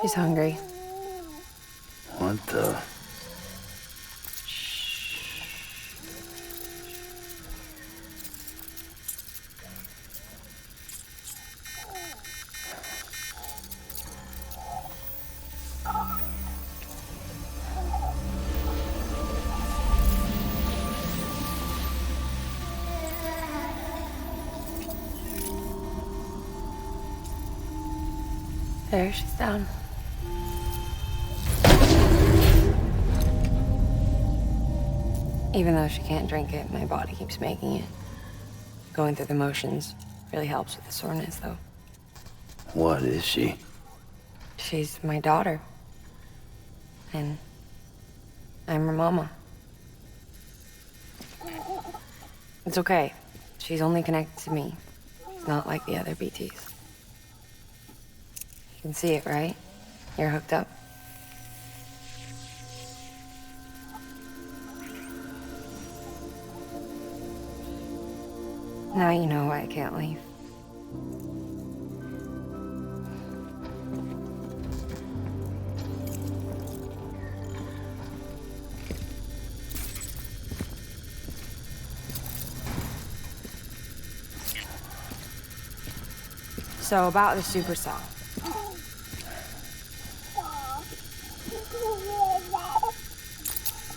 She's hungry. What the? There, she's down. Even though she can't drink it, my body keeps making it. Going through the motions really helps with the soreness, though. What is she? She's my daughter. And I'm her mama. It's okay. She's only connected to me. It's not like the other BTs. You can see it, right? You're hooked up. Now you know why I can't leave. So about the supercell.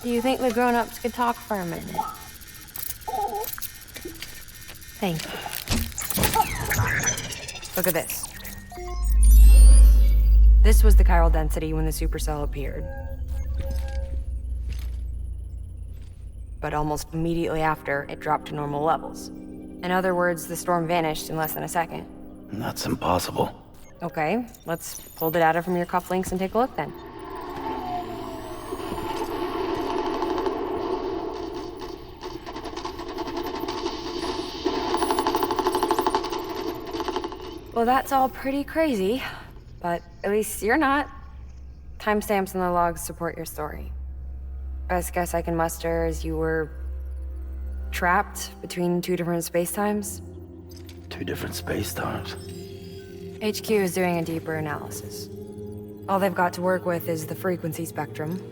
Do you think the grown-ups could talk for a minute? Thank you. Look at this. This was the chiral density when the supercell appeared. But almost immediately after, it dropped to normal levels. In other words, the storm vanished in less than a second. That's impossible. Okay, let's pull the data from your cufflinks and take a look then. Well, that's all pretty crazy, but at least you're not. Timestamps in the logs support your story. Best guess I can muster is you were trapped between two different spacetimes. Two different space times. HQ is doing a deeper analysis. All they've got to work with is the frequency spectrum,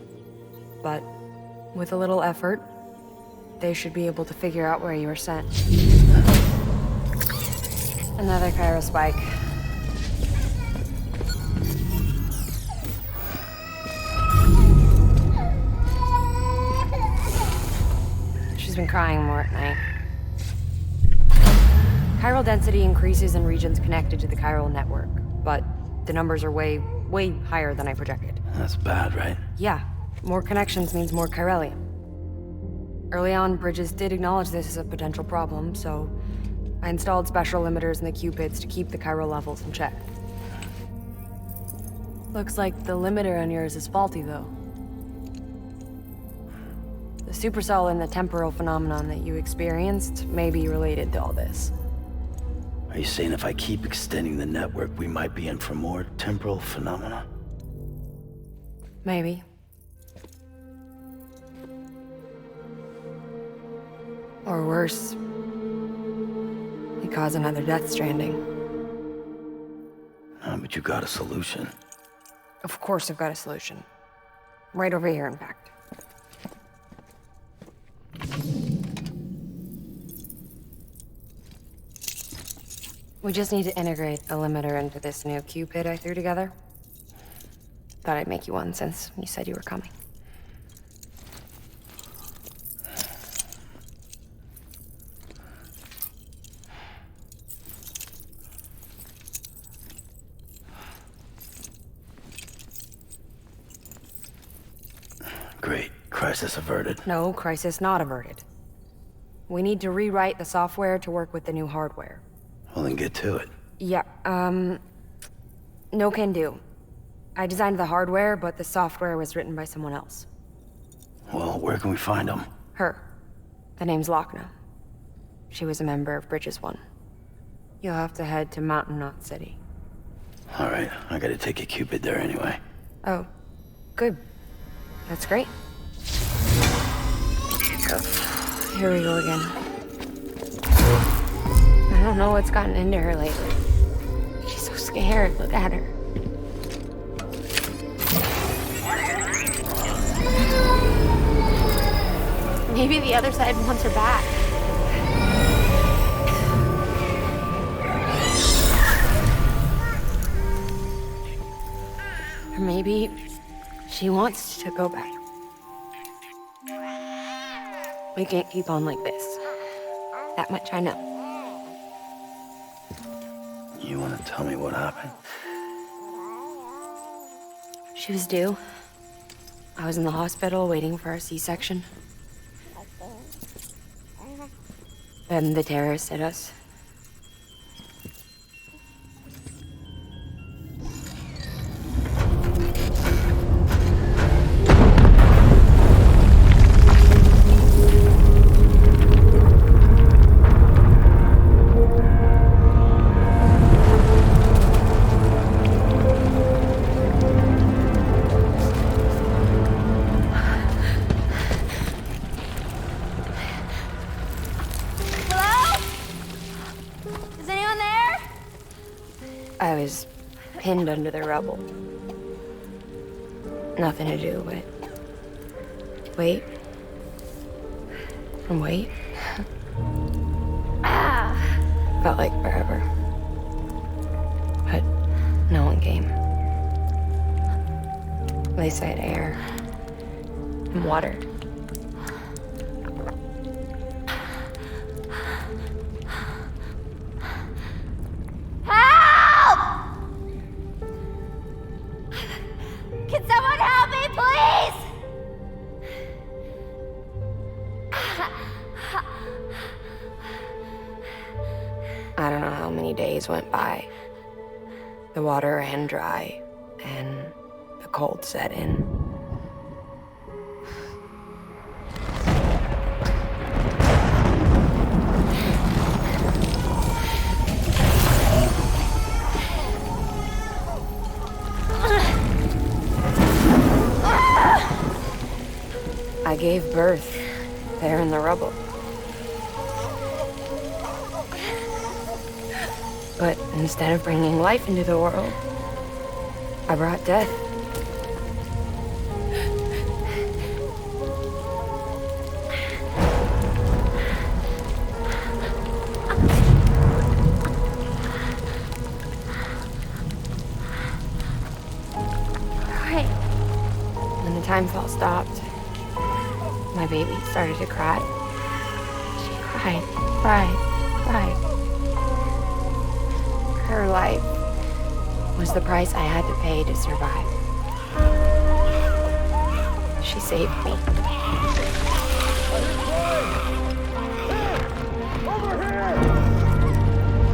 but with a little effort, they should be able to figure out where you were sent. Another chiral spike. She's been crying more at night. Chiral density increases in regions connected to the chiral network, but the numbers are way higher than I projected. That's bad, right? Yeah, more connections means more chiralium. Early on, Bridges did acknowledge this as a potential problem, so I installed special limiters in the cupids to keep the chiral levels in check. Looks like the limiter on yours is faulty, though. The supercell and the temporal phenomenon that you experienced may be related to all this. Are you saying if I keep extending the network, we might be in for more temporal phenomena? Maybe. Or worse, we cause another death stranding. But you got a solution. Of course I've got a solution. Right over here, in fact. We just need to integrate a limiter into this new Cupid I threw together. Thought I'd make you one since you said you were coming. Great. Crisis averted. No, crisis not averted. We need to rewrite the software to work with the new hardware. Well, then get to it. Yeah, no can do. I designed the hardware, but the software was written by someone else. Well, where can we find them? Her. The name's Lochna. She was a member of Bridges 1. You'll have to head to Mountain Knot City. All right, I gotta take a Cupid there anyway. Oh, good. That's great. Here we go again. I don't know what's gotten into her lately. She's so scared. Look at her. Maybe the other side wants her back. Or maybe she wants to go back. We can't keep on like this. That much I know. You want to tell me what happened? She was due. I was in the hospital waiting for a C-section. Then the terrorists hit us. I was pinned under the rubble. Nothing to do but wait and wait. Felt like forever. But no one came. They said air and water. Can someone help me, please? I don't know how many days went by. The water ran dry, and the cold set in. I gave birth there in the rubble. But instead of bringing life into the world, I brought death. Right. When the time fell stopped, my baby started to cry. She cried. Her life was the price I had to pay to survive. She saved me. Over here!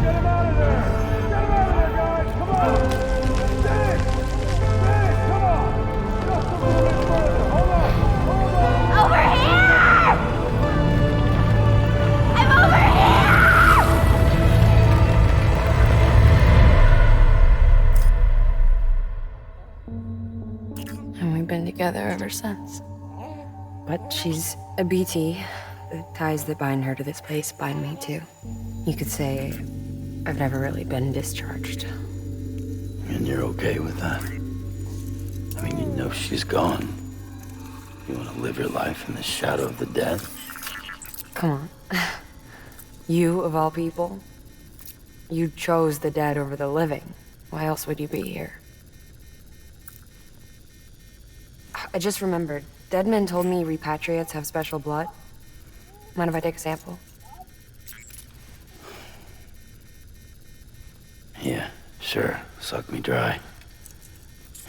Get him out of there! Get him out of there, guys! Come on! Dig! Dig! Come on! Just a little bit further! Hold on! Over here! I'm over here! And we've been together ever since. But she's a BT. The ties that bind her to this place bind me too. You could say I've never really been discharged. And you're okay with that? I mean, you know she's gone. You want to live your life in the shadow of the dead? Come on. You, of all people, you chose the dead over the living. Why else would you be here? I just remembered. Dead men told me repatriates have special blood. Mind if I take a sample? Yeah, sure. Suck me dry.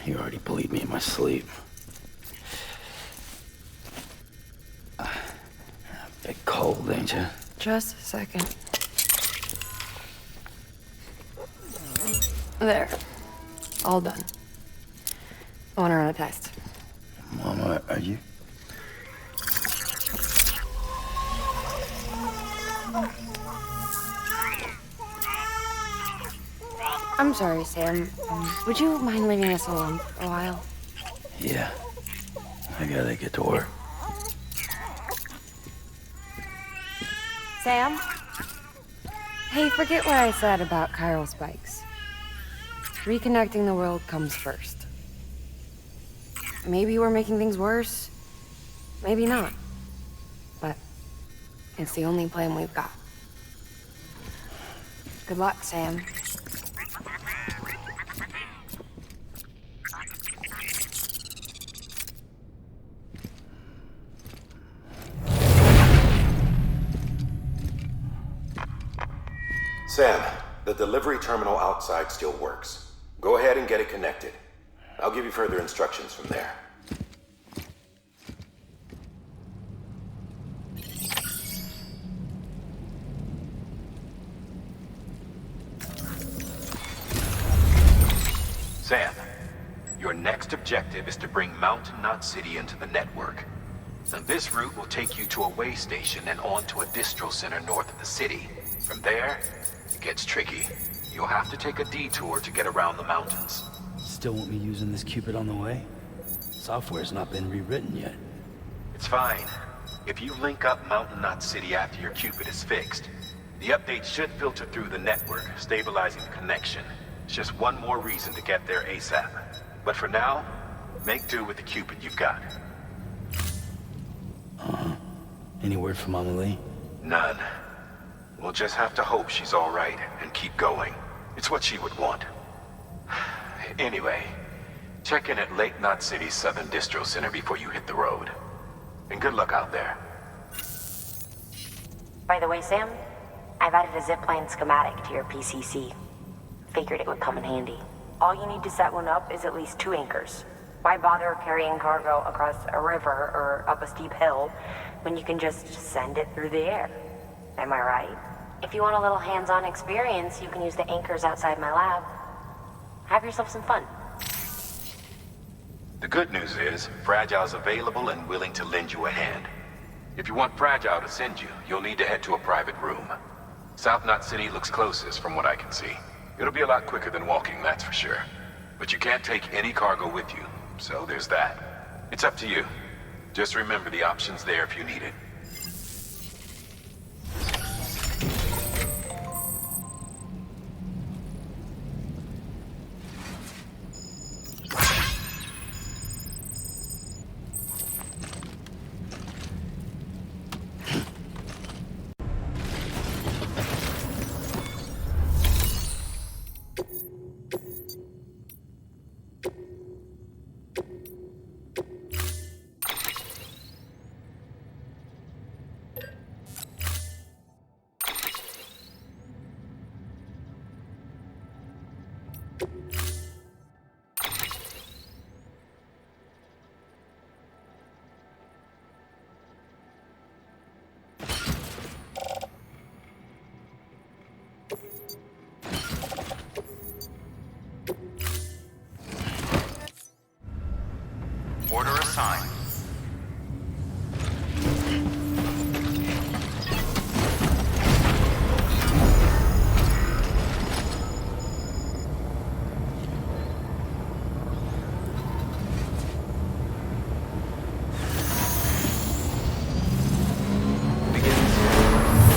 You already bleed me in my sleep. A bit cold, ain't you? Just a second. There. All done. I want to run a test. Mama, are you? I'm sorry, Sam. Would you mind leaving us alone for a while? Yeah. I gotta get to work. Sam? Hey, forget what I said about chiral spikes. Reconnecting the world comes first. Maybe we're making things worse. Maybe not. But It's the only plan we've got. Good luck, Sam. Sam, the delivery terminal outside still works. Go ahead and get it connected. I'll give you further instructions from there. Sam, your next objective is to bring Mountain Knot City into the network. Now, this route will take you to a way station and on to a distro center north of the city. From there, it gets tricky. You'll have to take a detour to get around the mountains. Still want me using this Cupid on the way? Software's not been rewritten yet. It's fine. If you link up Mountain Knot City after your Cupid is fixed, the update should filter through the network, stabilizing the connection. It's just one more reason to get there ASAP. But for now, make do with the Cupid you've got. Any word from Mama Lee? None. We'll just have to hope she's all right and keep going. It's what she would want. Anyway, check in at Lake Knot City's Southern Distro Center before you hit the road. And good luck out there. By the way, Sam, I've added a zipline schematic to your PCC. Figured it would come in handy. All you need to set one up is at least 2 anchors. Why bother carrying cargo across a river or up a steep hill when you can just send it through the air? Am I right? If you want a little hands-on experience, you can use the anchors outside my lab. Have yourself some fun. The good news is, Fragile's available and willing to lend you a hand. If you want Fragile to send you, you'll need to head to a private room. South Knot City looks closest from what I can see. It'll be a lot quicker than walking, that's for sure. But you can't take any cargo with you, so there's that. It's up to you. Just remember the option's there if you need it. Order assigned.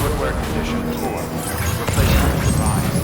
Footwear condition poor. Replacement advised.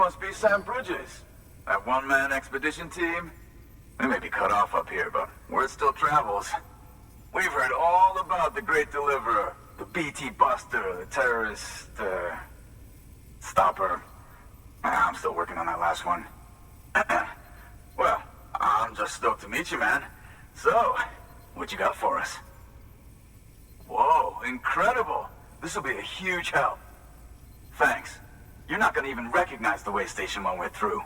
must be Sam Bridges. That one-man expedition team? We may be cut off up here, but word still travels. We've heard all about the Great Deliverer, the BT Buster, the terrorist, stopper. I'm still working on that last one. Well, I'm just stoked to meet you, man. So, what you got for us? Whoa, incredible! This will be a huge help. Thanks. You're not gonna even recognize the way station when we're through.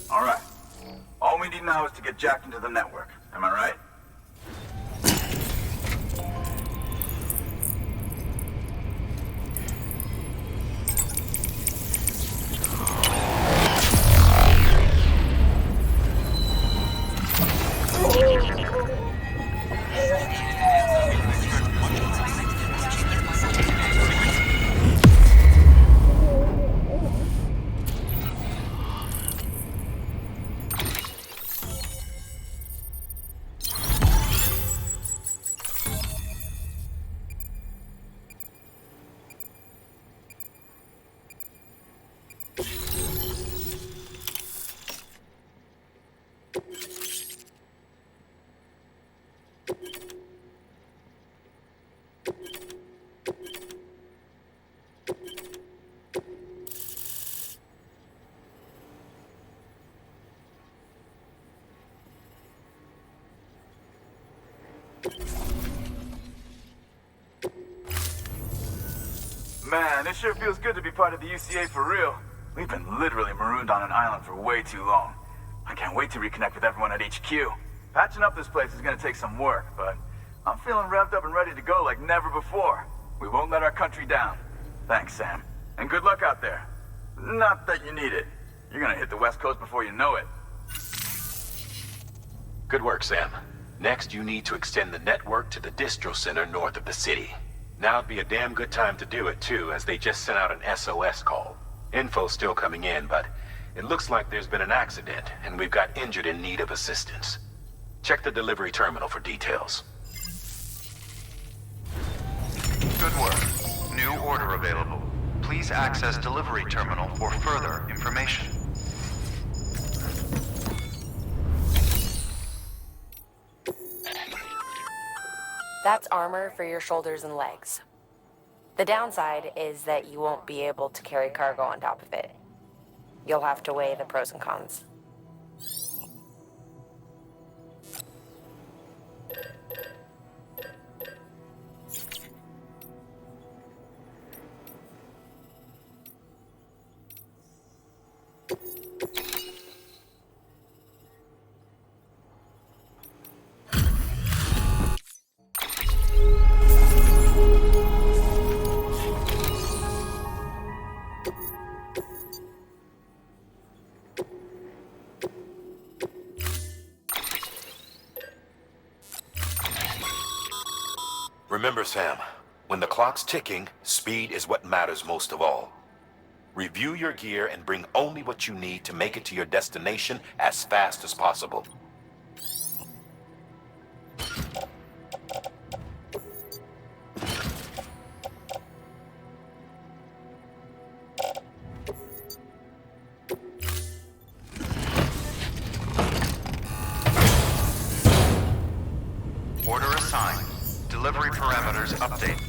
All right. All we need now is to get jacked into the network. Am I right? Man, it sure feels good to be part of the UCA for real. We've been literally marooned on an island for way too long. I can't wait to reconnect with everyone at HQ. Patching up this place is gonna take some work, but I'm feeling revved up and ready to go like never before. We won't let our country down. Thanks, Sam. And good luck out there. Not that you need it. You're gonna hit the West Coast before you know it. Good work, Sam. Next, you need to extend the network to the distro center north of the city. Now'd be a damn good time to do it, too, as they just sent out an SOS call. Info's still coming in, but it looks like there's been an accident, and we've got injured in need of assistance. Check the delivery terminal for details. Good work. New order available. Please access delivery terminal for further information. That's armor for your shoulders and legs. The downside is that you won't be able to carry cargo on top of it. You'll have to weigh the pros and cons. Remember, Sam, when the clock's ticking, speed is what matters most of all. Review your gear and bring only what you need to make it to your destination as fast as possible. Order assigned. Delivery parameters update.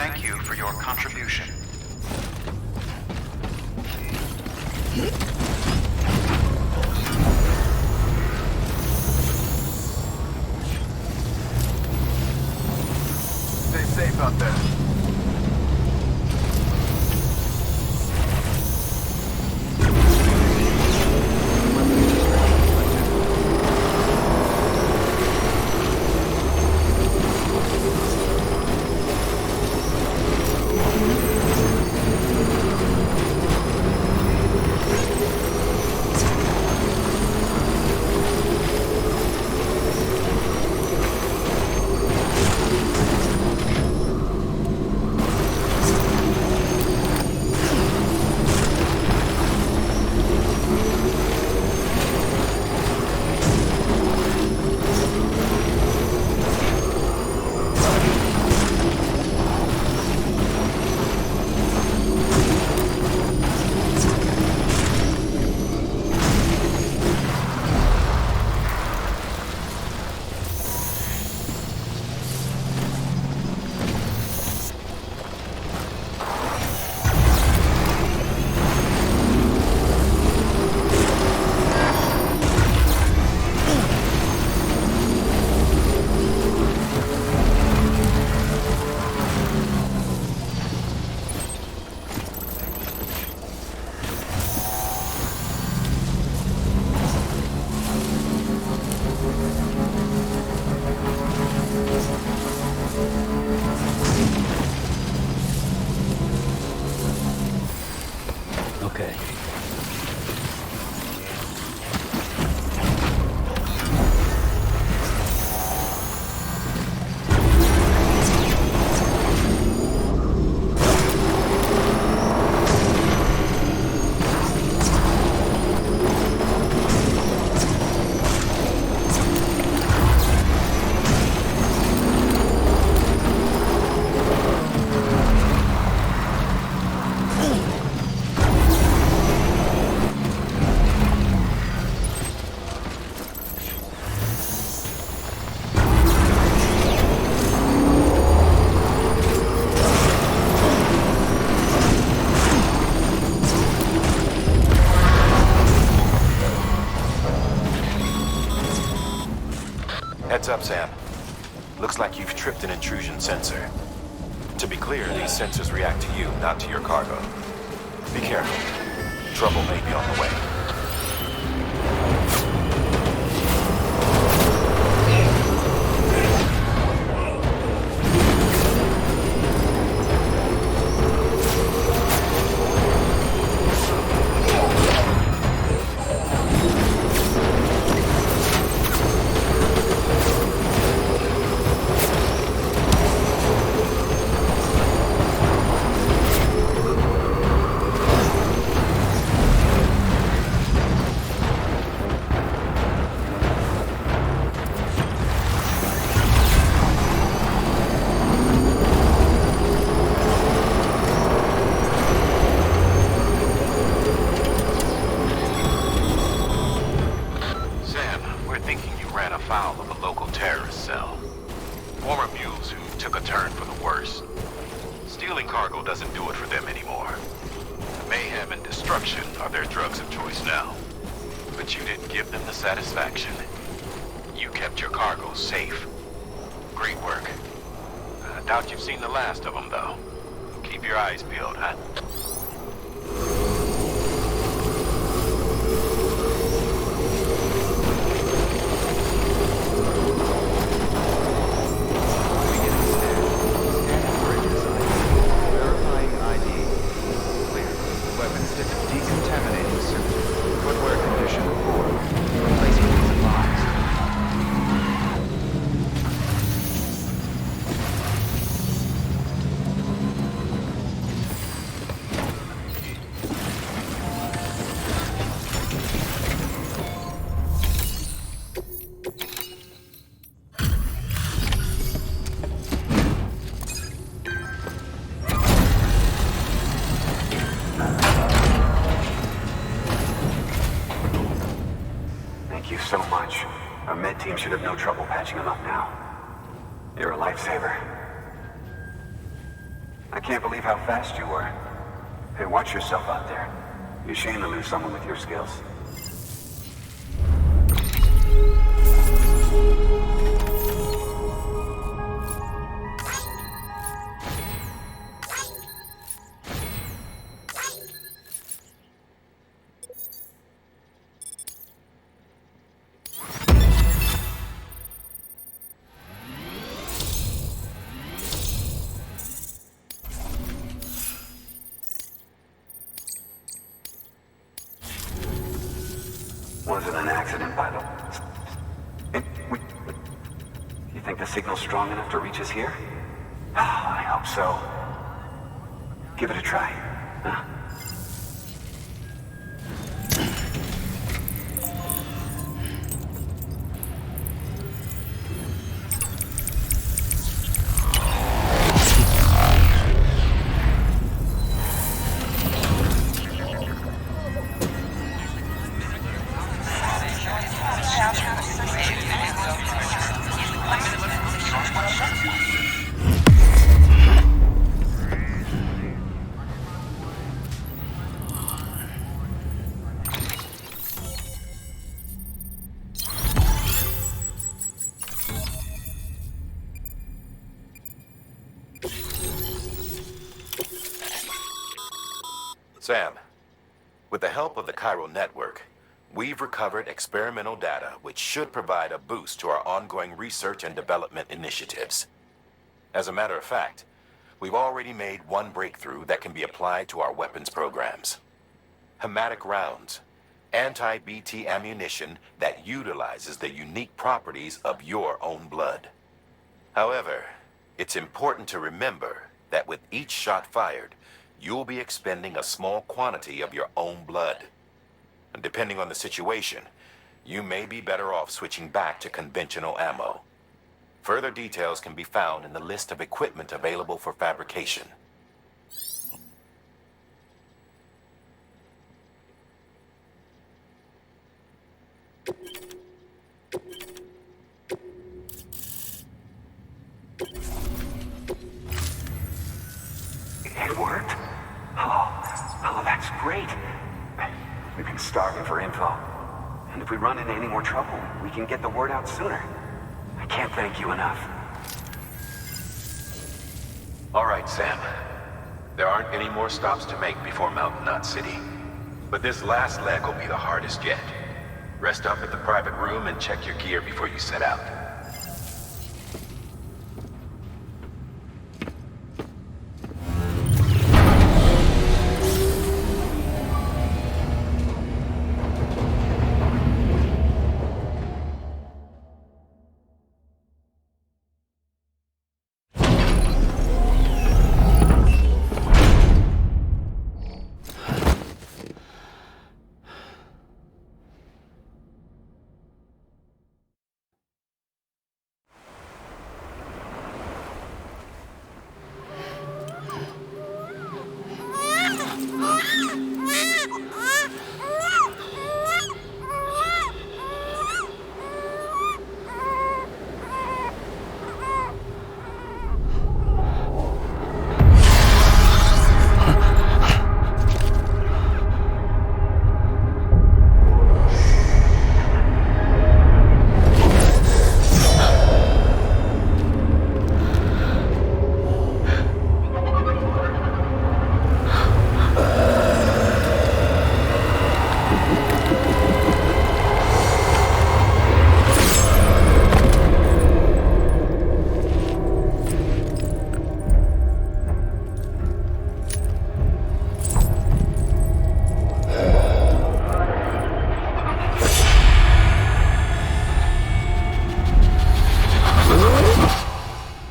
Thank you for your contribution. Stay safe out there. Okay. Heads up, Sam. Looks like you've tripped an intrusion sensor. To be clear, these sensors react to you, not to your cargo. Be careful. Trouble may be on the way. Doubt you've seen the last of them, though. Keep your eyes peeled, huh? Verifying ID. Clear. Weapon stick decontaminating suit. Footwear condition poor. Replacement is advised. So much. Our med team should have no trouble patching him up now. You're a lifesaver. can't believe how fast you were. Hey, watch yourself out there. You're ashamed to lose someone with your skills. Was it an accident, pilot? You think the signal's strong enough to reach us here? Oh, I hope so. Give it a try. Huh? Sam, with the help of the Chiral Network, we've recovered experimental data which should provide a boost to our ongoing research and development initiatives. As a matter of fact, we've already made one breakthrough that can be applied to our weapons programs. Hematic rounds, anti-BT ammunition that utilizes the unique properties of your own blood. However, it's important to remember that with each shot fired, you'll be expending a small quantity of your own blood. And depending on the situation, you may be better off switching back to conventional ammo. Further details can be found in the list of equipment available for fabrication. It worked? Oh, that's great. We've been starving for info. And if we run into any more trouble, we can get the word out sooner. I can't thank you enough. All right, Sam. There aren't any more stops to make before Mountain Knot City. But this last leg will be the hardest yet. Rest up at the private room and check your gear before you set out.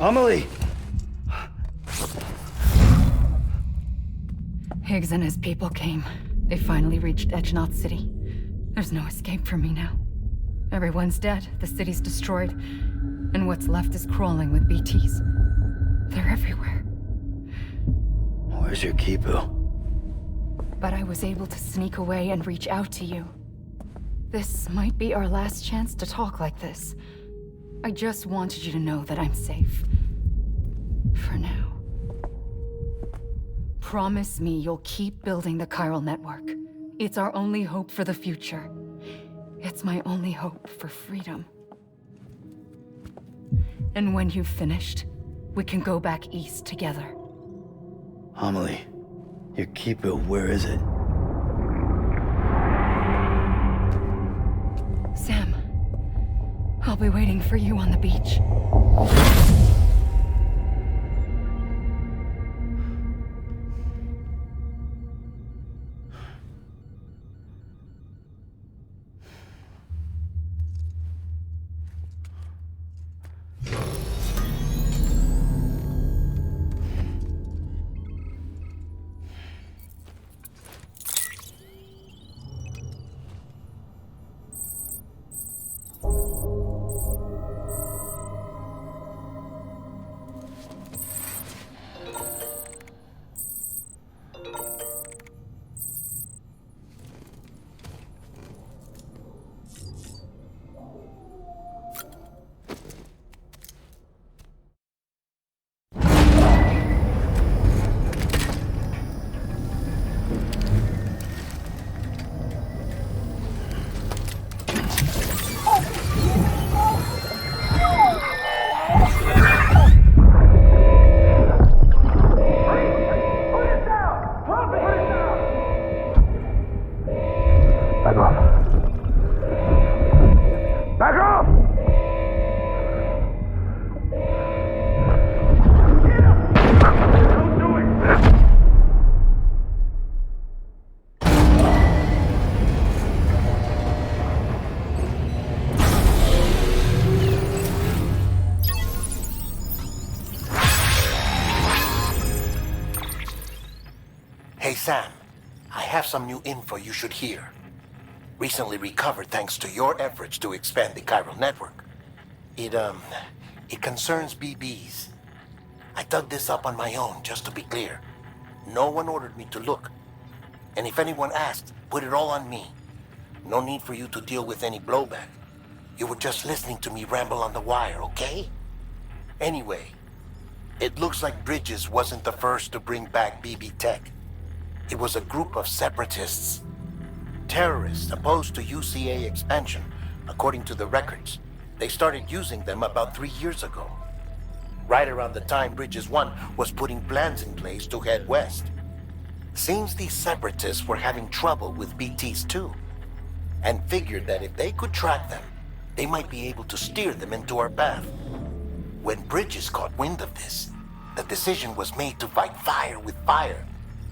Amelie! Higgs and his people came. They finally reached Edge Knot City. There's no escape for me now. Everyone's dead, the city's destroyed, and what's left is crawling with BTs. They're everywhere. Where's your Kipu? But I was able to sneak away and reach out to you. This might be our last chance to talk like this. I just wanted you to know that I'm safe. For now. promise me you'll keep building the chiral network. It's our only hope for the future. It's my only hope for freedom. And when you've finished, we can go back east together. Amelie, your keeper, where is it? Sam, I'll be waiting for you on the beach. Hey Sam, I have some new info you should hear. Recently recovered thanks to your efforts to expand the chiral network. It concerns BBs. I dug this up on my own, just to be clear. No one ordered me to look. And if anyone asked, put it all on me. No need for you to deal with any blowback. You were just listening to me ramble on the wire, okay? Anyway, it looks like Bridges wasn't the first to bring back BB tech. It was a group of separatists. Terrorists opposed to UCA expansion, according to the records. They started using them about 3 years ago. Right around the time Bridges 1 was putting plans in place to head west. Seems these separatists were having trouble with BTs too, and figured that if they could track them, they might be able to steer them into our path. When Bridges caught wind of this, the decision was made to fight fire with fire,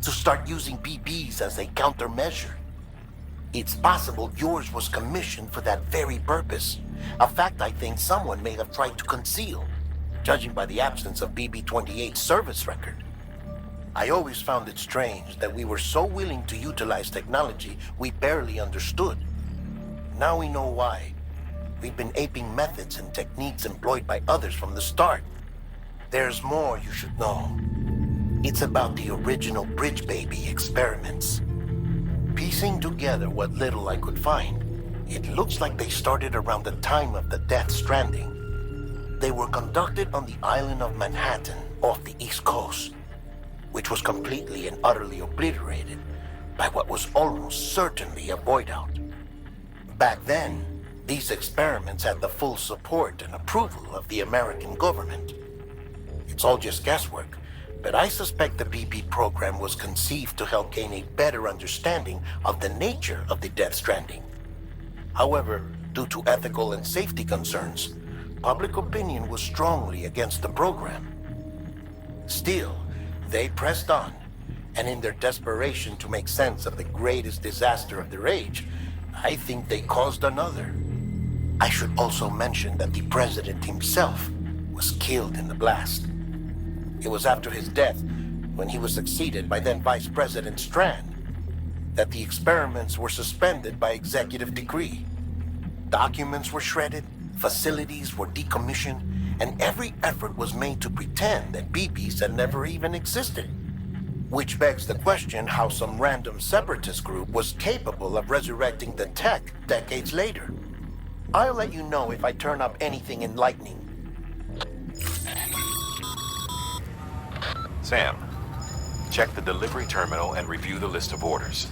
to start using BBs as a countermeasure. It's possible yours was commissioned for that very purpose, a fact I think someone may have tried to conceal, judging by the absence of BB-28's service record. I always found it strange that we were so willing to utilize technology we barely understood. Now we know why. We've been aping methods and techniques employed by others from the start. There's more you should know. It's about the original Bridge Baby experiments. Piecing together what little I could find, it looks like they started around the time of the Death Stranding. They were conducted on the island of Manhattan off the East Coast, which was completely and utterly obliterated by what was almost certainly a void out. Back then, these experiments had the full support and approval of the American government. It's all just guesswork, but I suspect the BB program was conceived to help gain a better understanding of the nature of the Death Stranding. However, due to ethical and safety concerns, public opinion was strongly against the program. Still, they pressed on, and in their desperation to make sense of the greatest disaster of their age, I think they caused another. I should also mention that the president himself was killed in the blast. It was after his death, when he was succeeded by then Vice President Strand, that the experiments were suspended by executive decree. Documents were shredded, facilities were decommissioned, and every effort was made to pretend that BBs had never even existed. Which begs the question how some random separatist group was capable of resurrecting the tech decades later. I'll let you know if I turn up anything enlightening. Sam, Check the delivery terminal and review the list of orders.